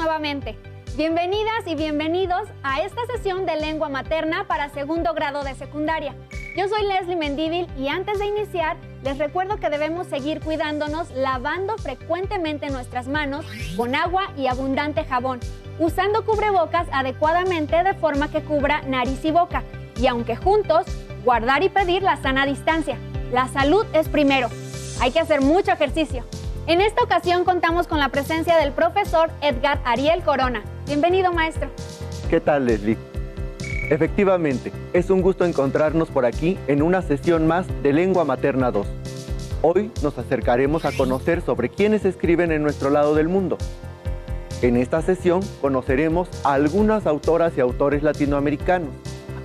nuevamente. Bienvenidas y bienvenidos a esta sesión de lengua materna para segundo grado de secundaria. Yo soy Leslie Mendívil y antes de iniciar, les recuerdo que debemos seguir cuidándonos lavando frecuentemente nuestras manos con agua y abundante jabón, usando cubrebocas adecuadamente de forma que cubra nariz y boca, y aunque juntos, guardar y pedir la sana distancia. La salud es primero. Hay que hacer mucho ejercicio. En esta ocasión contamos con la presencia del profesor Edgar Ariel Corona. Bienvenido, maestro. ¿Qué tal, Leslie? Efectivamente, es un gusto encontrarnos por aquí en una sesión más de Lengua Materna 2. Hoy nos acercaremos a conocer sobre quiénes escriben en nuestro lado del mundo. En esta sesión conoceremos a algunas autoras y autores latinoamericanos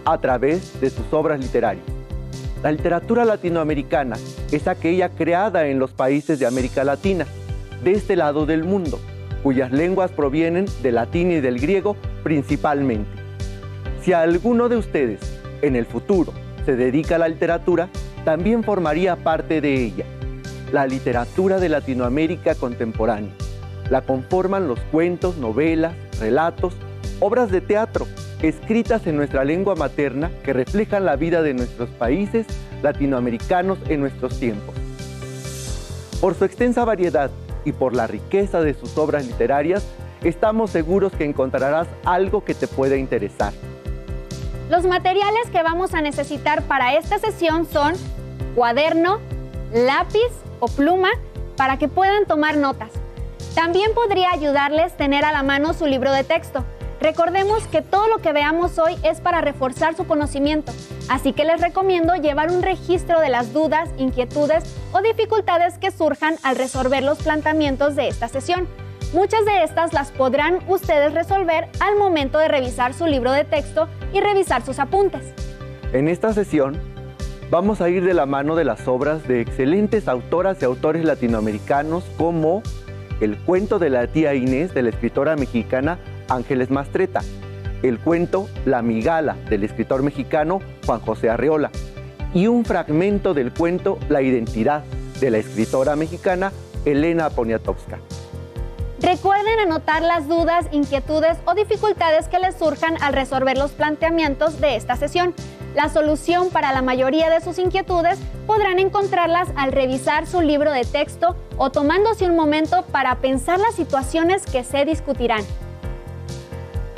a través de sus obras literarias. La literatura latinoamericana es aquella creada en los países de América Latina, de este lado del mundo, cuyas lenguas provienen del latín y del griego principalmente. Si alguno de ustedes, en el futuro, se dedica a la literatura, también formaría parte de ella. La literatura de Latinoamérica contemporánea. La conforman los cuentos, novelas, relatos, obras de teatro, escritas en nuestra lengua materna que reflejan la vida de nuestros países latinoamericanos en nuestros tiempos. Por su extensa variedad y por la riqueza de sus obras literarias, estamos seguros que encontrarás algo que te pueda interesar. Los materiales que vamos a necesitar para esta sesión son cuaderno, lápiz o pluma para que puedan tomar notas. También podría ayudarles tener a la mano su libro de texto. Recordemos que todo lo que veamos hoy es para reforzar su conocimiento, así que les recomiendo llevar un registro de las dudas, inquietudes o dificultades que surjan al resolver los planteamientos de esta sesión. Muchas de estas las podrán ustedes resolver al momento de revisar su libro de texto y revisar sus apuntes. En esta sesión vamos a ir de la mano de las obras de excelentes autoras y autores latinoamericanos como El cuento de la tía Inés, de la escritora mexicana Ángeles Mastretta, el cuento La Migala, del escritor mexicano Juan José Arreola, y un fragmento del cuento La Identidad, de la escritora mexicana Elena Poniatowska. Recuerden anotar las dudas, inquietudes o dificultades que les surjan al resolver los planteamientos de esta sesión. La solución para la mayoría de sus inquietudes podrán encontrarlas al revisar su libro de texto o tomándose un momento para pensar las situaciones que se discutirán.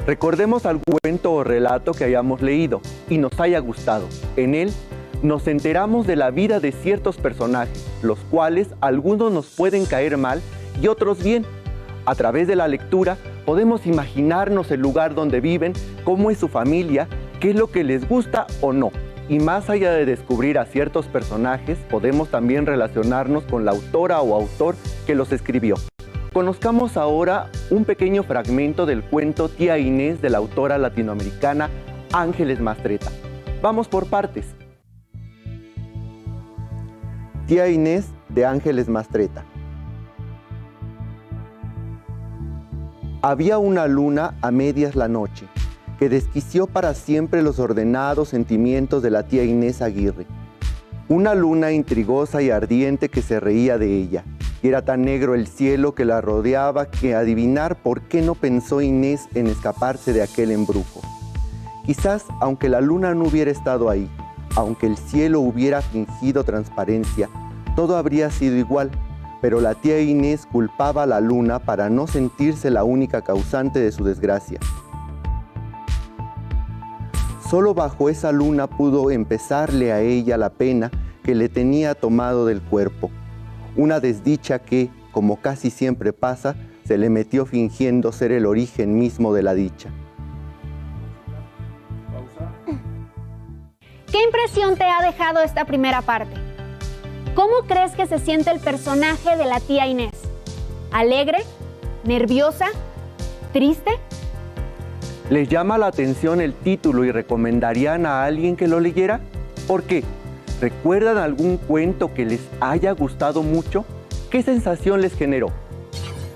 Recordemos algún cuento o relato que hayamos leído y nos haya gustado. En él nos enteramos de la vida de ciertos personajes, los cuales algunos nos pueden caer mal y otros bien. A través de la lectura podemos imaginarnos el lugar donde viven, cómo es su familia, qué es lo que les gusta o no. Y más allá de descubrir a ciertos personajes, podemos también relacionarnos con la autora o autor que los escribió. Conozcamos ahora un pequeño fragmento del cuento Tía Inés de la autora latinoamericana Ángeles Mastretta. Vamos por partes. Tía Inés de Ángeles Mastretta. Había una luna a medias la noche, que desquició para siempre los ordenados sentimientos de la tía Inés Aguirre. Una luna intrigosa y ardiente que se reía de ella. Y era tan negro el cielo que la rodeaba que adivinar por qué no pensó Inés en escaparse de aquel embrujo. Quizás, aunque la luna no hubiera estado ahí, aunque el cielo hubiera fingido transparencia, todo habría sido igual, pero la tía Inés culpaba a la luna para no sentirse la única causante de su desgracia. Solo bajo esa luna pudo empezarle a ella la pena que le tenía tomado del cuerpo. Una desdicha que, como casi siempre pasa, se le metió fingiendo ser el origen mismo de la dicha. ¿Qué impresión te ha dejado esta primera parte? ¿Cómo crees que se siente el personaje de la tía Inés? ¿Alegre? ¿Nerviosa? ¿Triste? ¿Les llama la atención el título y recomendarían a alguien que lo leyera? ¿Por qué? ¿Recuerdan algún cuento que les haya gustado mucho? ¿Qué sensación les generó?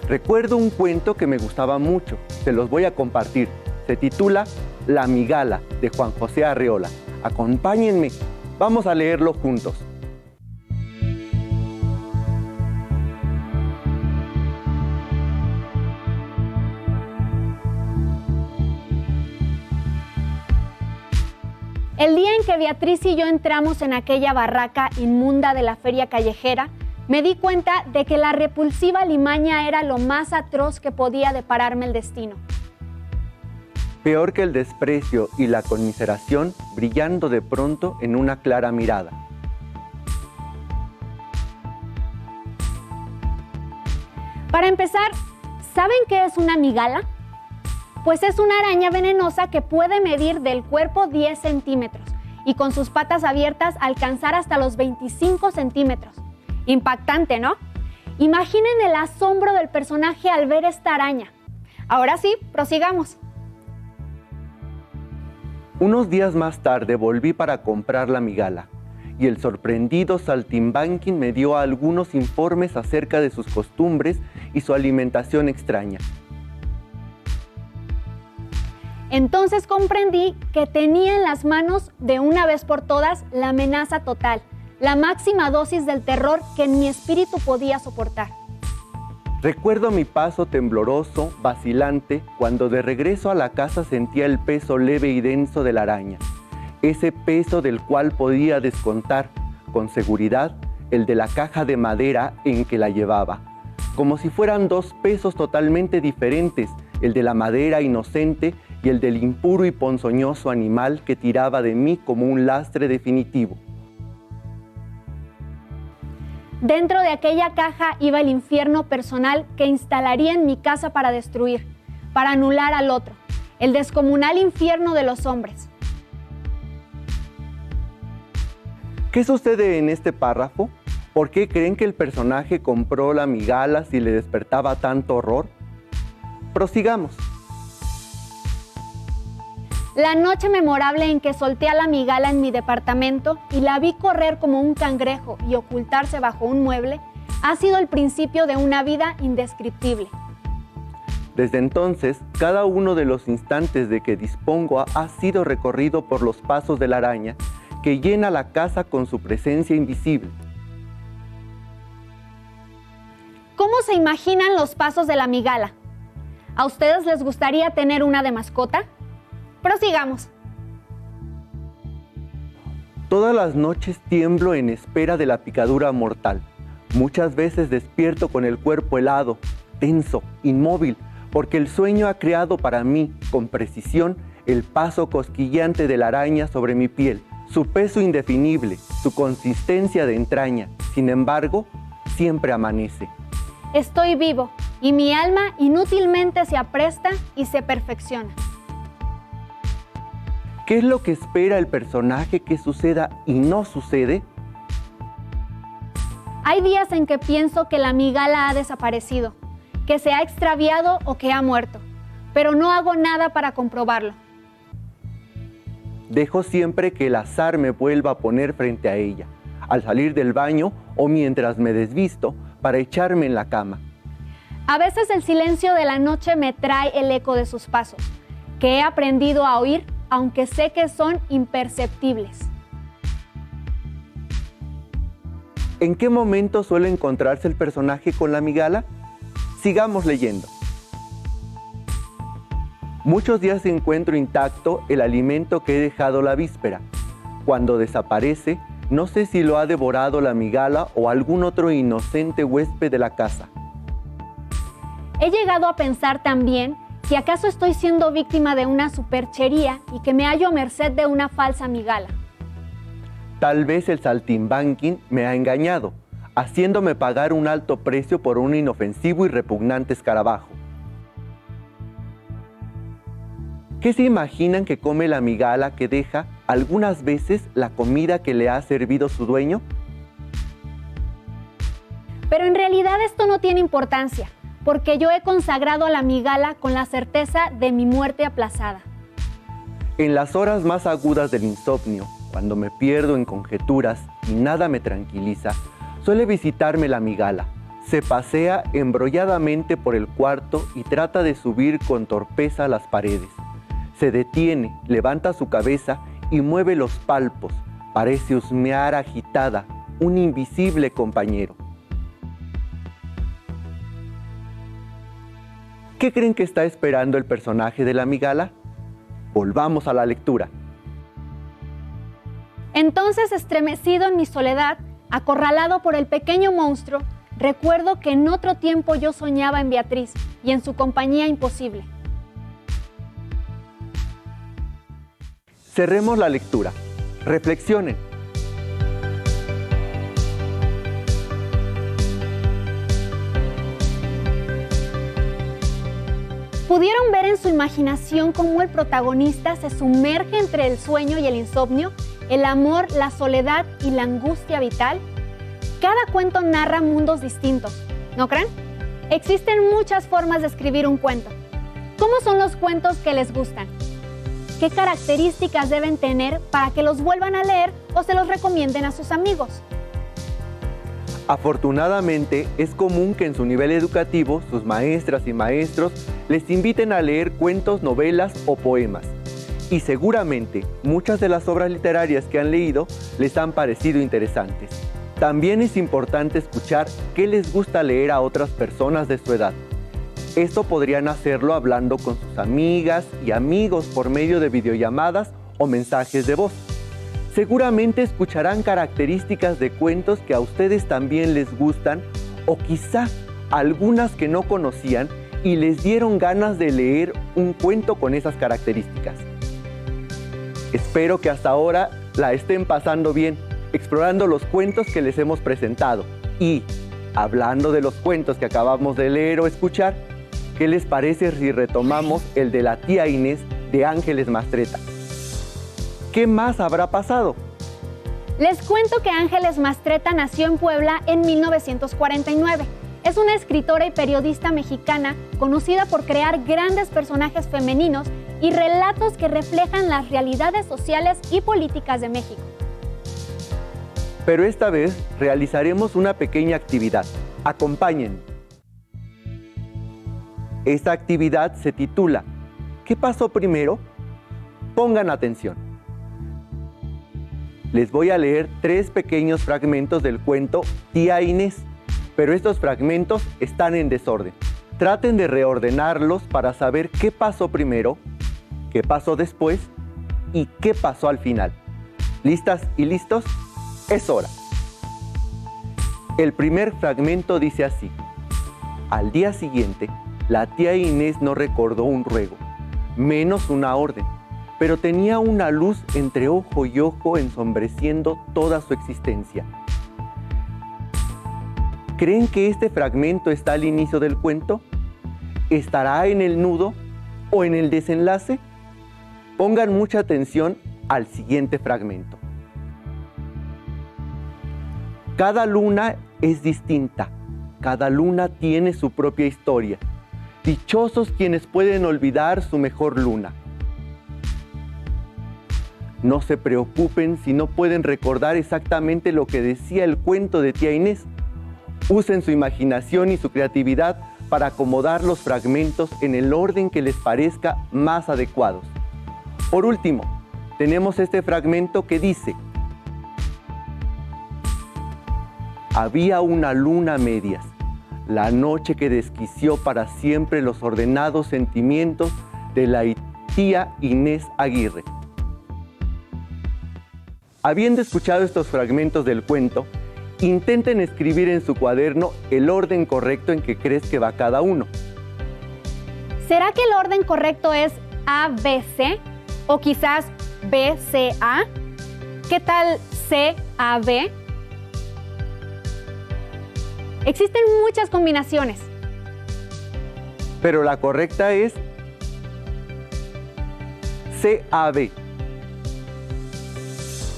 Recuerdo un cuento que me gustaba mucho, se los voy a compartir. Se titula La Migala, de Juan José Arreola. Acompáñenme, vamos a leerlo juntos. El día en que Beatriz y yo entramos en aquella barraca inmunda de la feria callejera, me di cuenta de que la repulsiva limaña era lo más atroz que podía depararme el destino. Peor que el desprecio y la conmiseración, brillando de pronto en una clara mirada. Para empezar, ¿saben qué es una migala? Pues es una araña venenosa que puede medir del cuerpo 10 centímetros y con sus patas abiertas alcanzar hasta los 25 centímetros. Impactante, ¿no? Imaginen el asombro del personaje al ver esta araña. Ahora sí, prosigamos. Unos días más tarde volví para comprar la migala y el sorprendido Saltimbanquín me dio algunos informes acerca de sus costumbres y su alimentación extraña. Entonces comprendí que tenía en las manos de una vez por todas la amenaza total, la máxima dosis del terror que mi espíritu podía soportar. Recuerdo mi paso tembloroso, vacilante, cuando de regreso a la casa sentía el peso leve y denso de la araña. Ese peso del cual podía descontar, con seguridad, el de la caja de madera en que la llevaba. Como si fueran dos pesos totalmente diferentes, el de la madera inocente y el del impuro y ponzoñoso animal que tiraba de mí como un lastre definitivo. Dentro de aquella caja iba el infierno personal que instalaría en mi casa para destruir, para anular al otro, el descomunal infierno de los hombres. ¿Qué sucede en este párrafo? ¿Por qué creen que el personaje compró la migala si le despertaba tanto horror? Prosigamos. La noche memorable en que solté a la migala en mi departamento y la vi correr como un cangrejo y ocultarse bajo un mueble, ha sido el principio de una vida indescriptible. Desde entonces, cada uno de los instantes de que dispongo ha sido recorrido por los pasos de la araña, que llena la casa con su presencia invisible. ¿Cómo se imaginan los pasos de la migala? ¿A ustedes les gustaría tener una de mascota? Prosigamos. Todas las noches tiemblo en espera de la picadura mortal. Muchas veces despierto con el cuerpo helado, tenso, inmóvil, porque el sueño ha creado para mí, con precisión, el paso cosquillante de la araña sobre mi piel, su peso indefinible, su consistencia de entraña. Sin embargo, siempre amanece. Estoy vivo y mi alma inútilmente se apresta y se perfecciona. ¿Qué es lo que espera el personaje que suceda y no sucede? Hay días en que pienso que la migala ha desaparecido, que se ha extraviado o que ha muerto, pero no hago nada para comprobarlo. Dejo siempre que el azar me vuelva a poner frente a ella, al salir del baño o mientras me desvisto para echarme en la cama. A veces el silencio de la noche me trae el eco de sus pasos, que he aprendido a oír, aunque sé que son imperceptibles. ¿En qué momento suele encontrarse el personaje con la migala? Sigamos leyendo. Muchos días encuentro intacto el alimento que he dejado la víspera. Cuando desaparece, no sé si lo ha devorado la migala o algún otro inocente huésped de la casa. He llegado a pensar también que acaso estoy siendo víctima de una superchería y que me hallo a merced de una falsa migala. Tal vez el Saltimbanquín me ha engañado, haciéndome pagar un alto precio por un inofensivo y repugnante escarabajo. ¿Qué se imaginan que come la migala que deja algunas veces la comida que le ha servido su dueño? Pero en realidad esto no tiene importancia, porque yo he consagrado a la migala con la certeza de mi muerte aplazada. En las horas más agudas del insomnio, cuando me pierdo en conjeturas y nada me tranquiliza, suele visitarme la migala. Se pasea embrolladamente por el cuarto y trata de subir con torpeza las paredes. Se detiene, levanta su cabeza y mueve los palpos. Parece husmear agitada, un invisible compañero. ¿Qué creen que está esperando el personaje de la migala? Volvamos a la lectura. Entonces, estremecido en mi soledad, acorralado por el pequeño monstruo, recuerdo que en otro tiempo yo soñaba en Beatriz y en su compañía imposible. Cerremos la lectura. Reflexionen. ¿Pudieron ver en su imaginación cómo el protagonista se sumerge entre el sueño y el insomnio, el amor, la soledad y la angustia vital? Cada cuento narra mundos distintos, ¿no creen? Existen muchas formas de escribir un cuento. ¿Cómo son los cuentos que les gustan? ¿Qué características deben tener para que los vuelvan a leer o se los recomienden a sus amigos? Afortunadamente, es común que en su nivel educativo, sus maestras y maestros les inviten a leer cuentos, novelas o poemas. Y seguramente, muchas de las obras literarias que han leído les han parecido interesantes. También es importante escuchar qué les gusta leer a otras personas de su edad. Esto podrían hacerlo hablando con sus amigas y amigos por medio de videollamadas o mensajes de voz. Seguramente escucharán características de cuentos que a ustedes también les gustan o quizá algunas que no conocían y les dieron ganas de leer un cuento con esas características. Espero que hasta ahora la estén pasando bien, explorando los cuentos que les hemos presentado. Y, hablando de los cuentos que acabamos de leer o escuchar, ¿qué les parece si retomamos el de la tía Inés de Ángeles Mastretta? ¿Qué más habrá pasado? Les cuento que Ángeles Mastretta nació en Puebla en 1949. Es una escritora y periodista mexicana conocida por crear grandes personajes femeninos y relatos que reflejan las realidades sociales y políticas de México. Pero esta vez realizaremos una pequeña actividad. Acompáñenme. Esta actividad se titula ¿Qué pasó primero? Pongan atención. Les voy a leer 3 pequeños fragmentos del cuento Tía Inés, pero estos fragmentos están en desorden. Traten de reordenarlos para saber qué pasó primero, qué pasó después y qué pasó al final. ¿Listas y listos? Es hora. El primer fragmento dice así: al día siguiente, la tía Inés no recordó un ruego, menos una orden, pero tenía una luz entre ojo y ojo ensombreciendo toda su existencia. ¿Creen que este fragmento está al inicio del cuento? ¿Estará en el nudo o en el desenlace? Pongan mucha atención al siguiente fragmento. Cada luna es distinta, cada luna tiene su propia historia. Dichosos quienes pueden olvidar su mejor luna. No se preocupen si no pueden recordar exactamente lo que decía el cuento de tía Inés. Usen su imaginación y su creatividad para acomodar los fragmentos en el orden que les parezca más adecuados. Por último, tenemos este fragmento que dice: había una luna a medias, la noche que desquició para siempre los ordenados sentimientos de la tía Inés Aguirre. Habiendo escuchado estos fragmentos del cuento, intenten escribir en su cuaderno el orden correcto en que crees que va cada uno. ¿Será que el orden correcto es ABC o quizás BCA? ¿Qué tal CAB? Existen muchas combinaciones. Pero la correcta es CAB.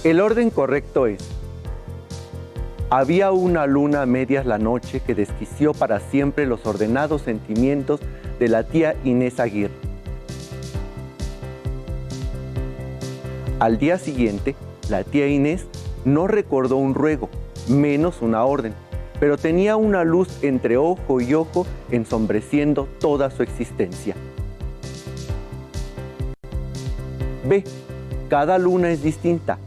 El orden correcto es: había una luna a medias la noche que desquició para siempre los ordenados sentimientos de la tía Inés Aguirre. Al día siguiente, la tía Inés no recordó un ruego, menos una orden, pero tenía una luz entre ojo y ojo ensombreciendo toda su existencia. B. Cada luna es distinta.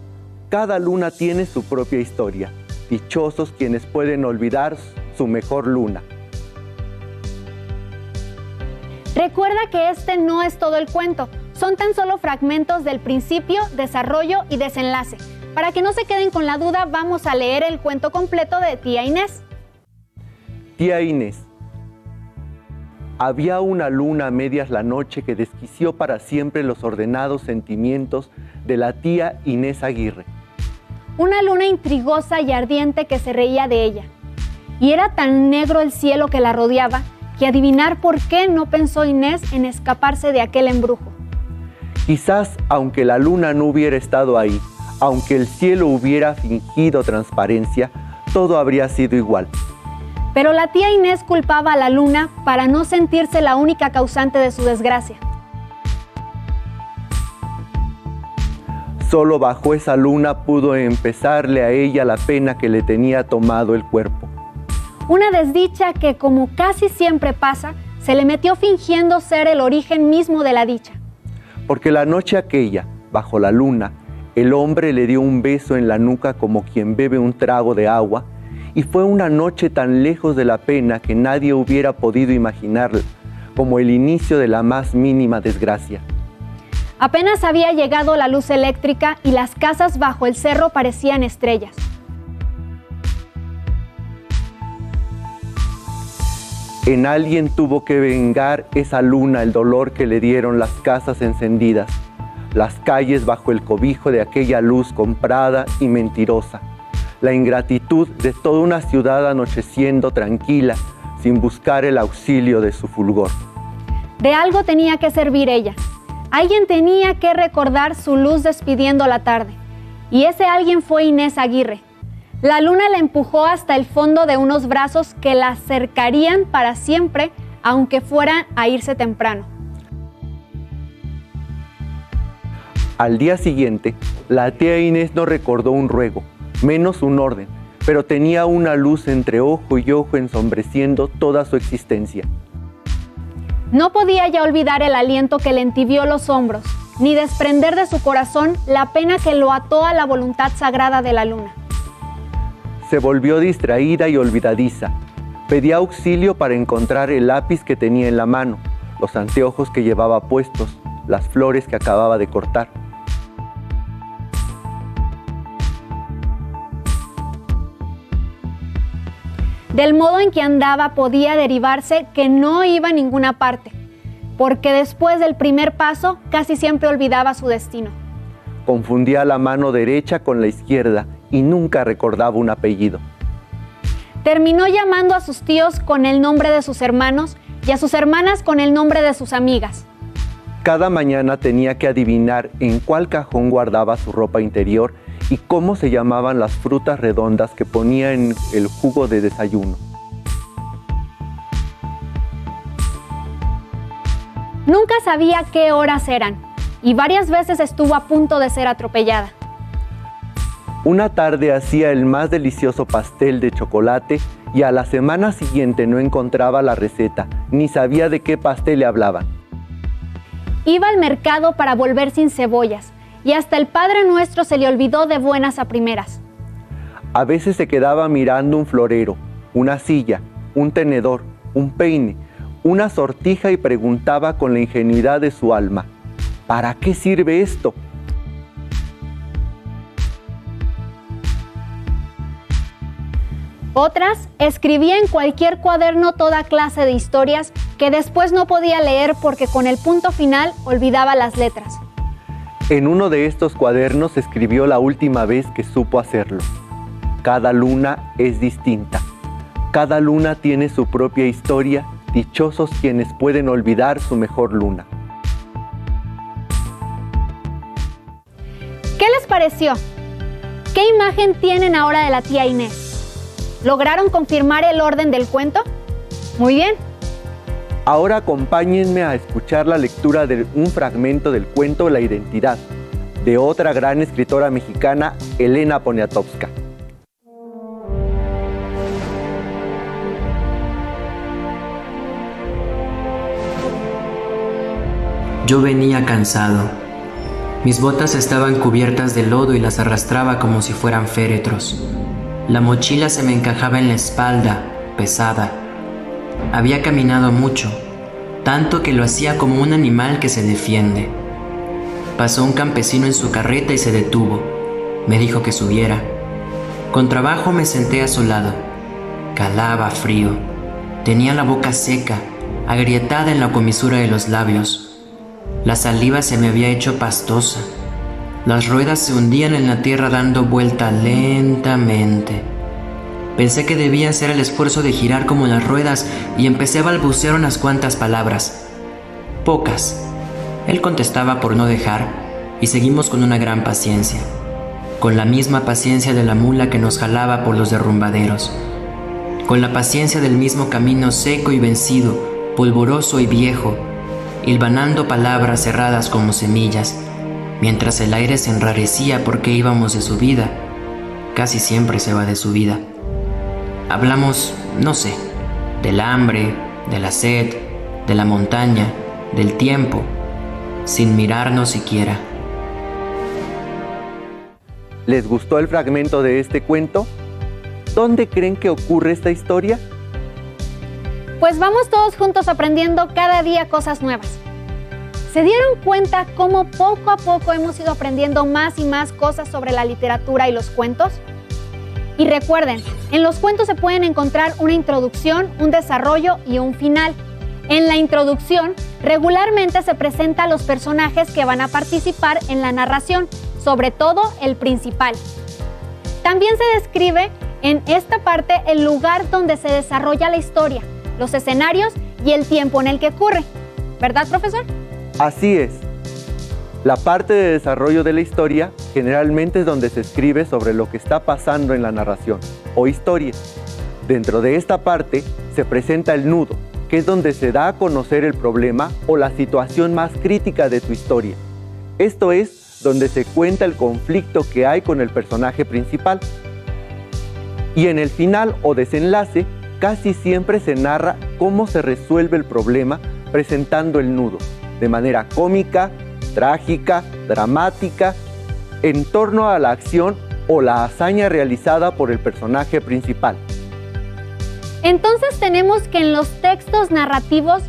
Cada luna tiene su propia historia. Dichosos quienes pueden olvidar su mejor luna. Recuerda que este no es todo el cuento, son tan solo fragmentos del principio, desarrollo y desenlace. Para que no se queden con la duda, vamos a leer el cuento completo de Tía Inés. Tía Inés. Había una luna a medias la noche que desquició para siempre los ordenados sentimientos de la tía Inés Aguirre. Una luna intrigosa y ardiente que se reía de ella. Y era tan negro el cielo que la rodeaba, que adivinar por qué no pensó Inés en escaparse de aquel embrujo. Quizás, aunque la luna no hubiera estado ahí, aunque el cielo hubiera fingido transparencia, todo habría sido igual. Pero la tía Inés culpaba a la luna para no sentirse la única causante de su desgracia. Solo bajo esa luna pudo empezarle a ella la pena que le tenía tomado el cuerpo. Una desdicha que, como casi siempre pasa, se le metió fingiendo ser el origen mismo de la dicha. Porque la noche aquella, bajo la luna, el hombre le dio un beso en la nuca como quien bebe un trago de agua, y fue una noche tan lejos de la pena que nadie hubiera podido imaginarla, como el inicio de la más mínima desgracia. Apenas había llegado la luz eléctrica y las casas bajo el cerro parecían estrellas. En alguien tuvo que vengar esa luna el dolor que le dieron las casas encendidas, las calles bajo el cobijo de aquella luz comprada y mentirosa, la ingratitud de toda una ciudad anocheciendo tranquila, sin buscar el auxilio de su fulgor. De algo tenía que servir ella. Alguien tenía que recordar su luz despidiendo la tarde. Y ese alguien fue Inés Aguirre. La luna la empujó hasta el fondo de unos brazos que la cercarían para siempre, aunque fuera a irse temprano. Al día siguiente, la tía Inés no recordó un ruego, menos un orden, pero tenía una luz entre ojo y ojo ensombreciendo toda su existencia. No podía ya olvidar el aliento que le entibió los hombros, ni desprender de su corazón la pena que lo ató a la voluntad sagrada de la luna. Se volvió distraída y olvidadiza. Pedía auxilio para encontrar el lápiz que tenía en la mano, los anteojos que llevaba puestos, las flores que acababa de cortar. Del modo en que andaba podía derivarse que no iba a ninguna parte, porque después del primer paso casi siempre olvidaba su destino. Confundía la mano derecha con la izquierda y nunca recordaba un apellido. Terminó llamando a sus tíos con el nombre de sus hermanos y a sus hermanas con el nombre de sus amigas. Cada mañana tenía que adivinar en cuál cajón guardaba su ropa interior y cómo se llamaban las frutas redondas que ponía en el jugo de desayuno. Nunca sabía qué horas eran y varias veces estuvo a punto de ser atropellada. Una tarde hacía el más delicioso pastel de chocolate y a la semana siguiente no encontraba la receta, ni sabía de qué pastel le hablaban. Iba al mercado para volver sin cebollas y hasta el Padre Nuestro se le olvidó de buenas a primeras. A veces se quedaba mirando un florero, una silla, un tenedor, un peine, una sortija y preguntaba con la ingenuidad de su alma, ¿para qué sirve esto? Otras escribía en cualquier cuaderno toda clase de historias que después no podía leer porque con el punto final olvidaba las letras. En uno de estos cuadernos escribió la última vez que supo hacerlo. Cada luna es distinta. Cada luna tiene su propia historia. Dichosos quienes pueden olvidar su mejor luna. ¿Qué les pareció? ¿Qué imagen tienen ahora de la tía Inés? ¿Lograron confirmar el orden del cuento? Muy bien. Ahora acompáñenme a escuchar la lectura de un fragmento del cuento La Identidad, de otra gran escritora mexicana, Elena Poniatowska. Yo venía cansado. Mis botas estaban cubiertas de lodo y las arrastraba como si fueran féretros. La mochila se me encajaba en la espalda, pesada. Había caminado mucho, tanto que lo hacía como un animal que se defiende. pasó un campesino en su carreta y se detuvo. Me dijo que subiera. Con trabajo me senté a su lado. Calaba frío. Tenía la boca seca, agrietada en la comisura de los labios. La saliva se me había hecho pastosa. Las ruedas se hundían en la tierra dando vuelta lentamente. Pensé que debía hacer el esfuerzo de girar como las ruedas y empecé a balbucear unas cuantas palabras. Pocas. Él contestaba por no dejar y seguimos con una gran paciencia. Con la misma paciencia de la mula que nos jalaba por los derrumbaderos. Con la paciencia del mismo camino seco y vencido, polvoroso y viejo, hilvanando palabras cerradas como semillas, mientras el aire se enrarecía porque íbamos de subida. Casi siempre se va de subida. Hablamos, no sé, del hambre, de la sed, de la montaña, del tiempo, sin mirarnos siquiera. ¿Les gustó el fragmento de este cuento? ¿Dónde creen que ocurre esta historia? Pues vamos todos juntos aprendiendo cada día cosas nuevas. ¿Se dieron cuenta cómo poco a poco hemos ido aprendiendo más y más cosas sobre la literatura y los cuentos? Y recuerden, en los cuentos se pueden encontrar una introducción, un desarrollo y un final. En la introducción, regularmente se presenta a los personajes que van a participar en la narración, sobre todo el principal. También se describe en esta parte el lugar donde se desarrolla la historia, los escenarios y el tiempo en el que ocurre. ¿Verdad, profesor? Así es. La parte de desarrollo de la historia generalmente es donde se escribe sobre lo que está pasando en la narración o historia. Dentro de esta parte se presenta el nudo, que es donde se da a conocer el problema o la situación más crítica de tu historia. Esto es donde se cuenta el conflicto que hay con el personaje principal. Y en el final o desenlace, casi siempre se narra cómo se resuelve el problema presentando el nudo, de manera cómica, trágica, dramática, en torno a la acción o la hazaña realizada por el personaje principal. Entonces tenemos que en los textos narrativos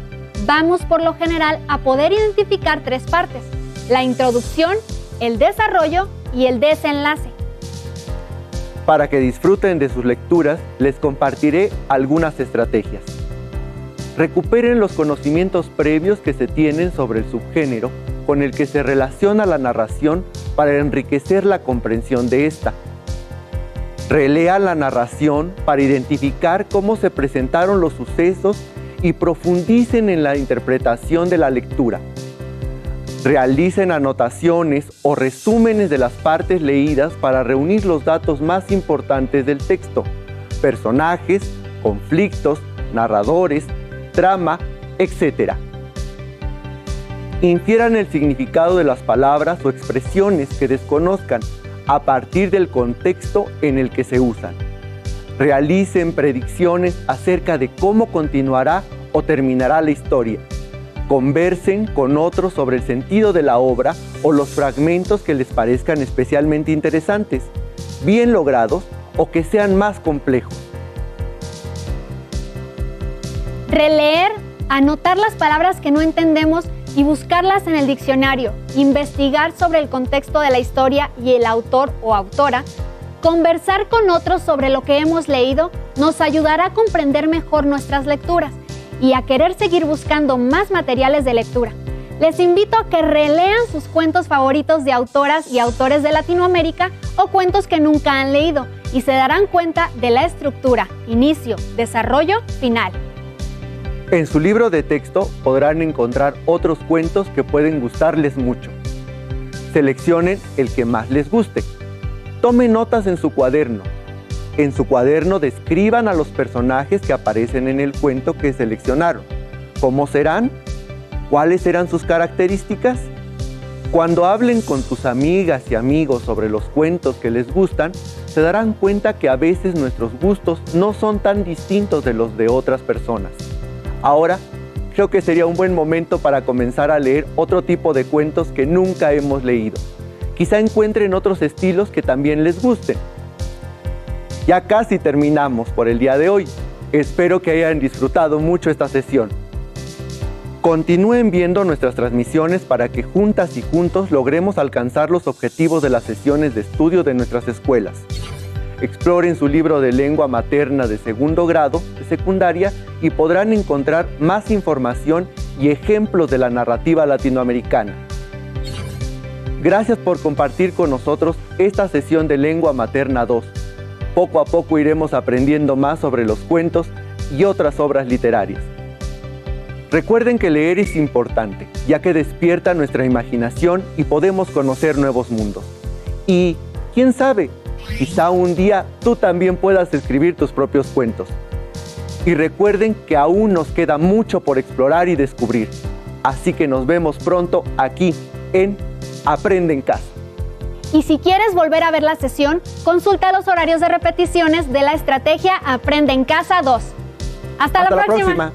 vamos por lo general a poder identificar tres partes: la introducción, el desarrollo y el desenlace. Para que disfruten de sus lecturas, les compartiré algunas estrategias. Recuperen los conocimientos previos que se tienen sobre el subgénero con el que se relaciona la narración para enriquecer la comprensión de esta. Relean la narración para identificar cómo se presentaron los sucesos y profundicen en la interpretación de la lectura. Realicen anotaciones o resúmenes de las partes leídas para reunir los datos más importantes del texto: personajes, conflictos, narradores, trama, etc. Infieran el significado de las palabras o expresiones que desconozcan a partir del contexto en el que se usan. Realicen predicciones acerca de cómo continuará o terminará la historia. Conversen con otros sobre el sentido de la obra o los fragmentos que les parezcan especialmente interesantes, bien logrados o que sean más complejos. Releer, anotar las palabras que no entendemos y buscarlas en el diccionario, investigar sobre el contexto de la historia y el autor o autora, conversar con otros sobre lo que hemos leído nos ayudará a comprender mejor nuestras lecturas y a querer seguir buscando más materiales de lectura. Les invito a que relean sus cuentos favoritos de autoras y autores de Latinoamérica o cuentos que nunca han leído y se darán cuenta de la estructura, inicio, desarrollo, final. En su libro de texto podrán encontrar otros cuentos que pueden gustarles mucho. Seleccionen el que más les guste. Tomen notas en su cuaderno. En su cuaderno describan a los personajes que aparecen en el cuento que seleccionaron. ¿Cómo serán? ¿Cuáles serán sus características? Cuando hablen con tus amigas y amigos sobre los cuentos que les gustan, se darán cuenta que a veces nuestros gustos no son tan distintos de los de otras personas. Ahora, creo que sería un buen momento para comenzar a leer otro tipo de cuentos que nunca hemos leído. Quizá encuentren otros estilos que también les gusten. Ya casi terminamos por el día de hoy. Espero que hayan disfrutado mucho esta sesión. Continúen viendo nuestras transmisiones para que juntas y juntos logremos alcanzar los objetivos de las sesiones de estudio de nuestras escuelas. Exploren su libro de lengua materna de segundo grado de secundaria y podrán encontrar más información y ejemplos de la narrativa latinoamericana. Gracias por compartir con nosotros esta sesión de Lengua Materna 2. Poco a poco iremos aprendiendo más sobre los cuentos y otras obras literarias. Recuerden que leer es importante, ya que despierta nuestra imaginación y podemos conocer nuevos mundos. Y, ¿quién sabe? Quizá un día tú también puedas escribir tus propios cuentos. Y recuerden que aún nos queda mucho por explorar y descubrir. Así que nos vemos pronto aquí en Aprende en Casa. Y si quieres volver a ver la sesión, consulta los horarios de repeticiones de la estrategia Aprende en Casa 2. Hasta la próxima.